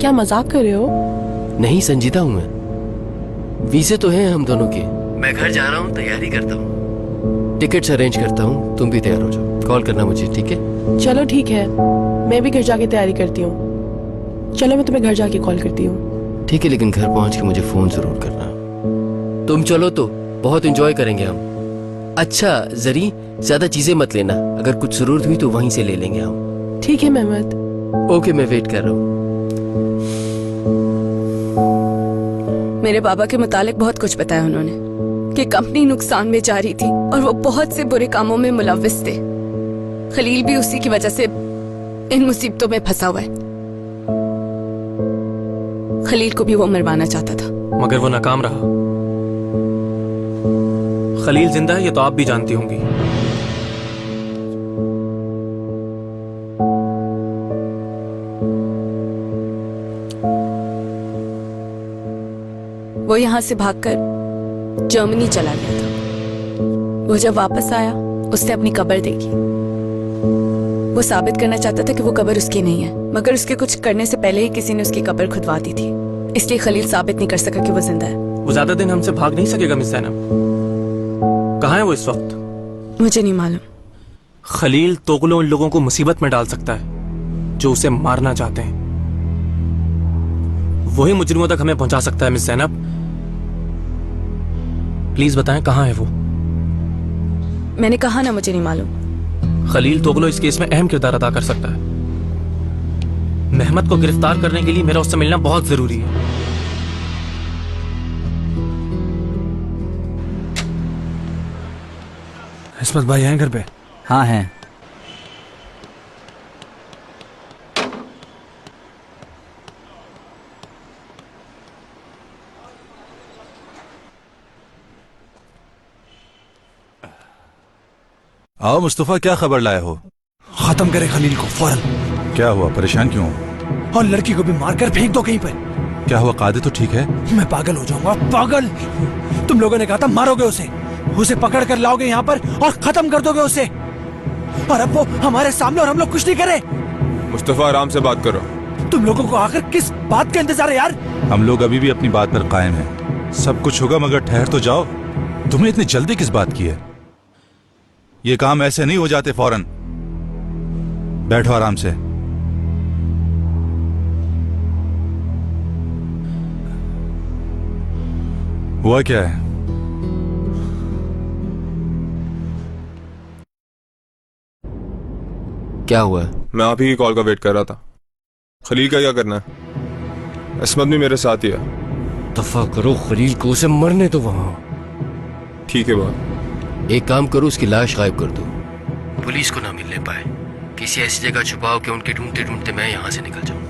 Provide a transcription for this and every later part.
क्या मजाक कर रहे हो? नहीं, संजीदा हूँ मैं। वीजे तो हैं हम दोनों के। मैं घर जा रहा हूँ, तैयारी करता हूँ, टिकट्स अरेंज करता हूँ, तुम भी तैयार हो जाओ, कॉल करना मुझे, ठीक है? चलो ठीक है, मैं भी घर जाके तैयारी करती हूँ। चलो मैं तुम्हें घर जाके कॉल करती हूँ। ठीक है, लेकिन घर पहुंच के मुझे फोन जरूर करना। तुम चलो तो बहुत एंजॉय करेंगे हम। अच्छा जरी, ज्यादा चीजें मत लेना, अगर कुछ जरूरत हुई तो वहीं से ले लेंगे हम। ठीक है मेहमद। ओके, मैं वेट कर रहा हूँ। मेरे बाबा के मुतालिक बहुत कुछ बताया उन्होंने कि कंपनी नुकसान में जा रही थी और वो बहुत से बुरे कामों में मुलव्विस थे। खलील भी उसी की वजह से इन मुसीबतों में फंसा हुआ है। खलील को भी वो मरवाना चाहता था, मगर वो नाकाम रहा। खलील जिंदा है ये तो आप भी जानती होंगी। वो यहाँ से भागकर जर्मनी चला गया था। वो जब वापस आया उसने अपनी कब्र देखी। वो साबित करना चाहता था कि वो कब्र उसकी नहीं है, मगर उसके कुछ करने से पहले ही किसी ने उसकी कब्र खुदवा दी थी। इसलिए खलील साबित नहीं कर सका कि वो जिंदा है। वो ज्यादा दिन हमसे भाग नहीं सकेगा मिस ज़ैनब। कहाँ है वो इस वक्त? मुझे नहीं मालूम। खलील तोगलो उन लोगों को मुसीबत में डाल सकता है जो उसे मारना चाहते हैं। वही मुजरिमों तक हमें पहुंचा सकता है मिस ज़ैनब। प्लीज बताएं कहाँ है वो? मैंने कहा ना मुझे नहीं मालूम। खलील तोगलो इस केस में अहम किरदार अदा कर सकता है। मेहमद को गिरफ्तार करने के लिए मेरा उससे मिलना बहुत जरूरी है। इस्मत भाई हैं घर पे? हाँ हैं। आओ मुस्तफा, क्या खबर लाए हो? खत्म करे खलील को फौरन। क्या हुआ, परेशान क्यों हो? और लड़की को भी मारकर फेंक दो कहीं पर। क्या हुआ, कादे तो ठीक है? मैं पागल हो जाऊंगा, पागल। तुम लोगों ने कहा था मारोगे उसे पकड़ कर लाओगे यहाँ पर और खत्म कर दोगे उसे। और अब वो हमारे सामने और हम लोग कुछ नहीं करे। मुस्तफा आराम से बात करो। तुम लोगों को आखिर किस बात का इंतजार है यार? हम लोग अभी भी अपनी बात पर कायम हैं। सब कुछ होगा, मगर ठहर तो जाओ। तुम्हें इतनी जल्दी किस बात की है? ये काम ऐसे नहीं हो जाते फौरन। बैठो आराम से। हुआ क्या है? क्या हुआ? मैं आप ही की कॉल का वेट कर रहा था। खलील का क्या करना है? इस्मत भी मेरे साथ ही है। दफा करो खलील को, उसे मरने दो वहां। ठीक है बात। एक काम करो, उसकी लाश गायब कर दो, पुलिस को ना मिलने पाए। किसी ऐसी जगह छुपाओ कि उनके ढूंढते ढूंढते मैं यहां से निकल जाऊं।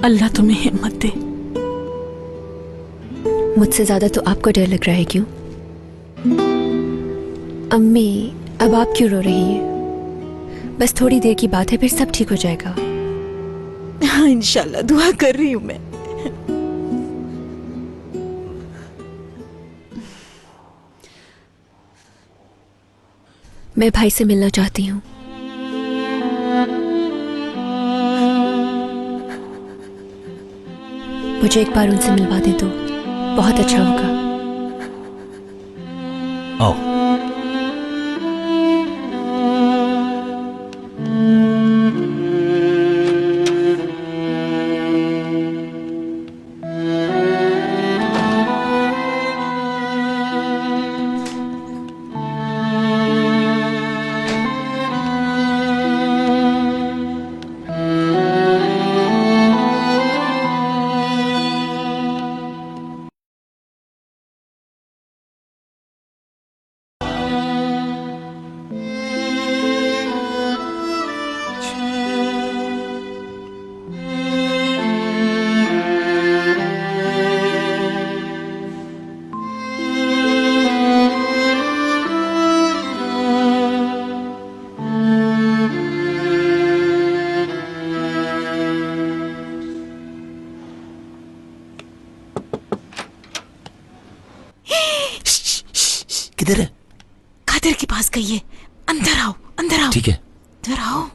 अल्लाह तुम्हें हिम्मत दे। मुझसे ज्यादा तो आपको डर लग रहा है, क्यों? अम्मी, अब आप क्यों रो रही हैं? बस थोड़ी देर की बात है, फिर सब ठीक हो जाएगा। हाँ इंशाल्लाह, दुआ कर रही हूं मैं। मैं भाई से मिलना चाहती हूँ। मुझे एक बार उनसे मिलवा दे तो बहुत अच्छा होगा। आओ। किधर है? कादिर के पास गई है। अंदर आओ, अंदर आओ, ठीक है। अंदर आओ।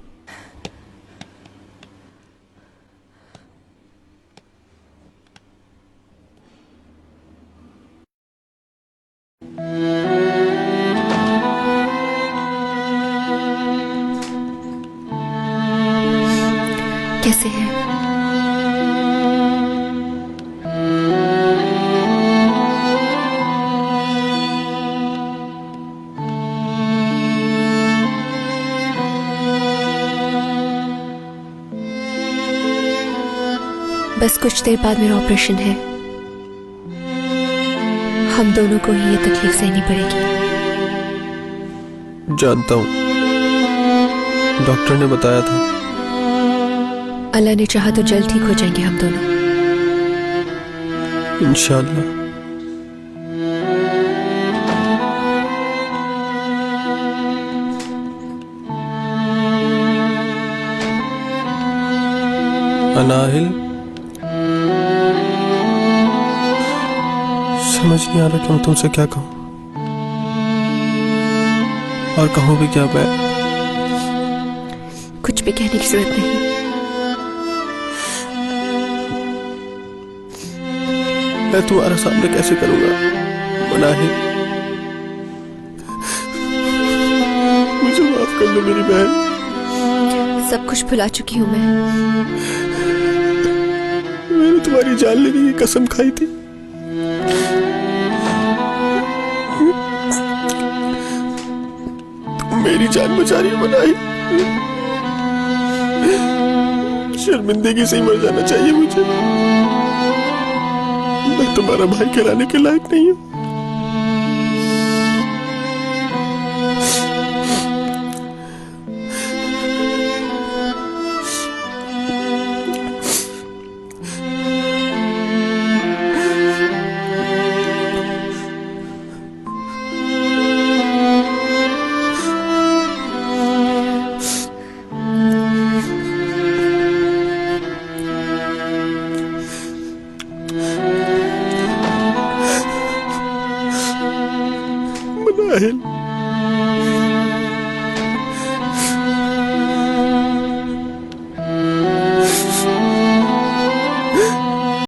कैसे है? बस कुछ देर बाद मेरा ऑपरेशन है। हम दोनों को ही ये तकलीफ सहनी पड़ेगी। जानता हूं, डॉक्टर ने बताया था। अल्लाह ने चाहा तो जल्द ठीक हो जाएंगे हम दोनों। इंशाल्लाह। अनाहिल, समझ नहीं आ रहा कि मैं तुमसे क्या कहूं, और कहूं भी क्या मैं। कुछ भी कहने की जरूरत नहीं। मैं तुम्हारे सामने कैसे करूंगा अनाहिल? मुझे माफ कर दो मेरी बहन। सब कुछ भुला चुकी हूं मैं। मैंने तुम्हारी जान लेने की कसम खाई थी। तुम मेरी जान बचा रही हो अनाहिल। शर्मिंदगी से ही मर जाना चाहिए मुझे। मैं तुम्हारा भाई कहलाने के लायक नहीं हूं। मनाहिल,